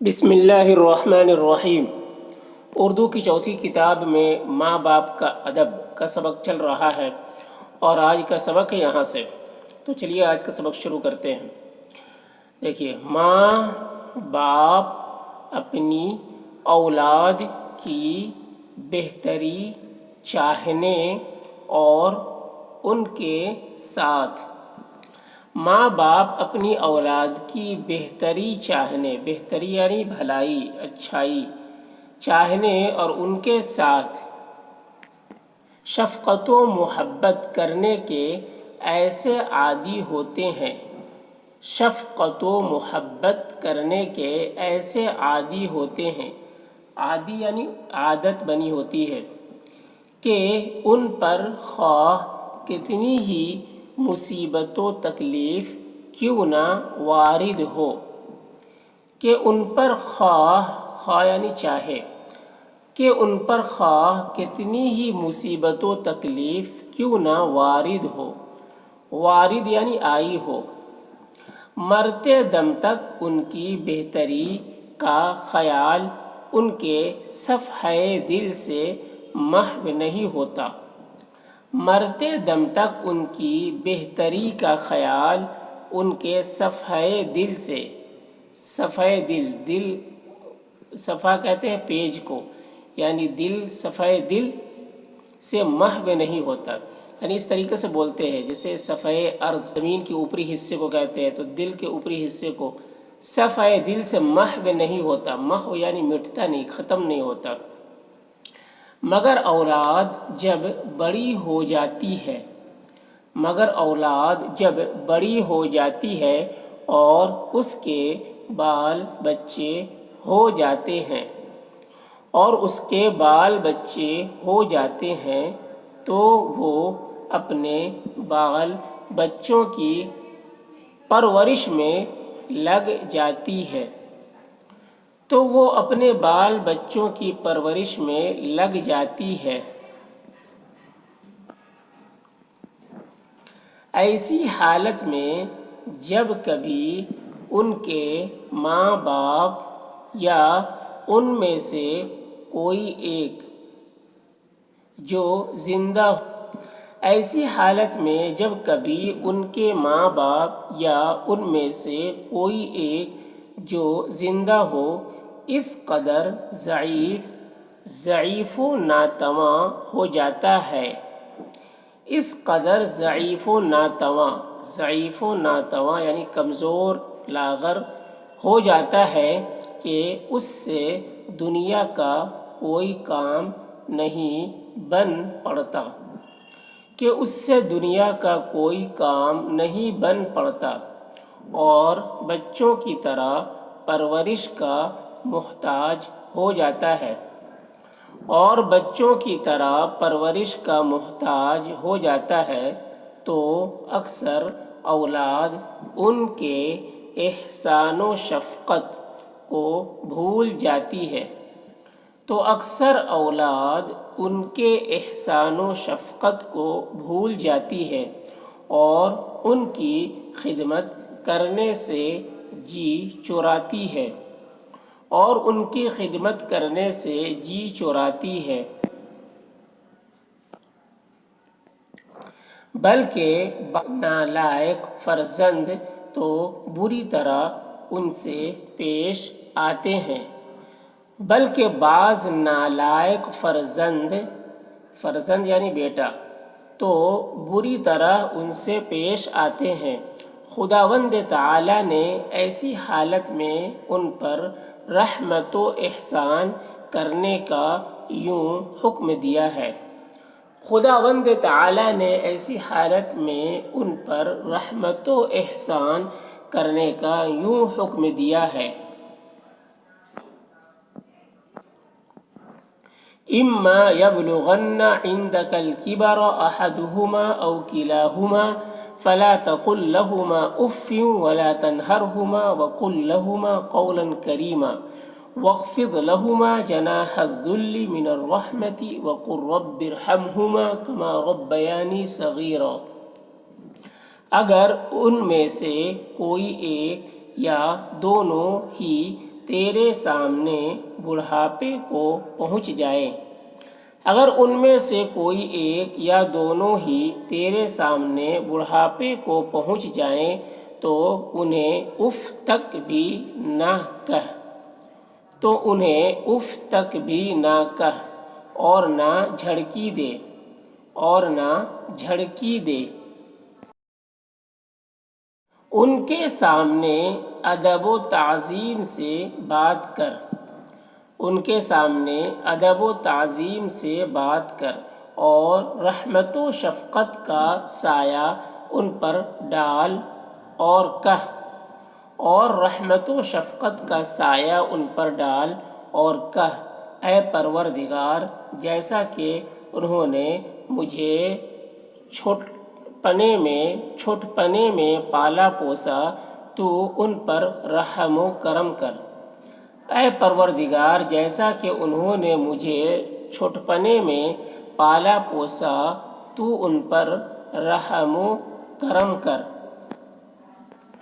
بسم اللہ الرحمن الرحیم۔ اردو کی چوتھی کتاب میں ماں باپ کا ادب کا سبق چل رہا ہے اور آج کا سبق ہے یہاں سے۔ تو چلیے آج کا سبق شروع کرتے ہیں۔ دیکھیے، ماں باپ اپنی اولاد کی بہتری چاہنے اور ان کے ساتھ ماں باپ اپنی اولاد کی بہتری چاہنے، بہتری یعنی بھلائی اچھائی چاہنے اور ان کے ساتھ شفقت و محبت کرنے کے ایسے عادی ہوتے ہیں، شفقت و محبت کرنے کے ایسے عادی ہوتے ہیں، عادی یعنی عادت بنی ہوتی ہے کہ ان پر خواہ کتنی ہی مصیبت و تکلیف کیوں نہ وارد ہو، کہ ان پر خواہ یعنی چاہے، کہ ان پر خواہ کتنی ہی مصیبت و تکلیف کیوں نہ وارد ہو، وارد یعنی آئی ہو، مرتے دم تک ان کی بہتری کا خیال ان کے صفحہ دل سے محو نہیں ہوتا، مرتے دم تک ان کی بہتری کا خیال ان کے صفحہ دل سے، صفحہ دل صفحہ کہتے ہیں پیج کو، یعنی دل، صفحہ دل سے محو نہیں ہوتا، یعنی اس طریقے سے بولتے ہیں جیسے صفحہ ارض زمین کے اوپری حصے کو کہتے ہیں، تو دل کے اوپری حصے کو صفحہ دل سے محو نہیں ہوتا، محو یعنی مٹتا نہیں، ختم نہیں ہوتا، مگر اولاد جب بڑی ہو جاتی ہے، مگر اولاد جب بڑی ہو جاتی ہے اور اس کے بال بچے ہو جاتے ہیں، اور اس کے بال بچے ہو جاتے ہیں تو وہ اپنے بال بچوں کی پرورش میں لگ جاتی ہے، تو وہ اپنے بال بچوں کی پرورش میں لگ جاتی ہے۔ ایسی حالت میں جب کبھی ان کے ماں باپ یا ان میں سے کوئی ایک جو زندہ ایسی حالت میں جب کبھی ان کے ماں باپ یا ان میں سے کوئی ایک جو زندہ ہو اس قدر ضعیف و ناتواں ہو جاتا ہے، اس قدر ضعیف و ناتواں یعنی کمزور لاغر ہو جاتا ہے کہ اس سے دنیا کا کوئی کام نہیں بن پڑتا، کہ اس سے دنیا کا کوئی کام نہیں بن پڑتا، اور بچوں کی طرح پرورش کا محتاج ہو جاتا ہے، اور بچوں کی طرح پرورش کا محتاج ہو جاتا ہے، تو اکثر اولاد ان کے احسان و شفقت کو بھول جاتی ہے، تو اکثر اولاد ان کے احسان و شفقت کو بھول جاتی ہے اور ان کی خدمت کرنے سے جی چراتی ہے، اور ان کی خدمت کرنے سے جی چراتی ہے، بلکہ نالائق فرزند تو بری طرح ان سے پیش آتے ہیں، بلکہ بعض نالائق فرزند یعنی بیٹا تو بری طرح ان سے پیش آتے ہیں۔ خداوند تعالیٰ نے ایسی حالت میں ان پر رحمت و احسان کرنے کا یوں حکم دیا ہے، خداوند تعالیٰ نے ایسی حالت میں ان پر رحمت و احسان کرنے کا یوں حکم دیا ہے، اما یبلغن عندک الکبر احدہما او کلاہما فلا تقل لہما اف ولا تنہرہما وقل لہما قولا کریما واخفض لہما جناح الذل من الرحمۃ وقل رب ارحمہما کما ربیانی صغیرا۔ اگر ان میں سے کوئی ایک یا دونوں ہی تیرے سامنے بڑھاپے کو پہنچ جائے، اگر ان میں سے کوئی ایک یا دونوں ہی تیرے سامنے بڑھاپے کو پہنچ جائیں تو انہیں اف تک بھی نہ کہہ اور نہ جھڑکی دے ان کے سامنے ادب و تعظیم سے بات کر اور رحمت و شفقت کا سایہ ان پر ڈال اور کہہ اے پروردگار، جیسا کہ انہوں نے مجھے چھوٹپنے میں پالا پوسا تو ان پر رحم و کرم کر۔ اے پروردگار، جیسا کہ انہوں نے مجھے چھوٹپنے میں پالا پوسا تو ان پر رحم و کرم کر۔